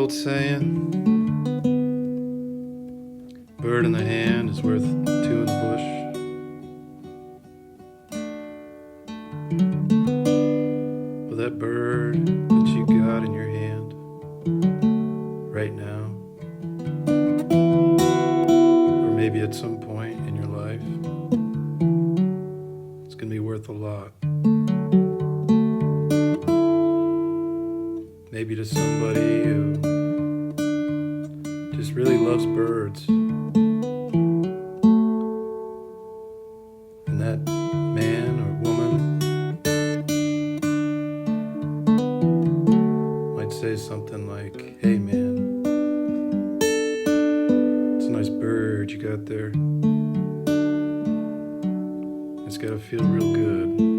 old saying? Bird in the hand is worth two in the bush. Well, that bird that you got in your hand right now, or maybe at some point in your life, it's gonna be worth a lot. Maybe to somebody who just really loves birds. And that man or woman might say something like, "Hey man, it's a nice bird you got there. It's gotta feel real good."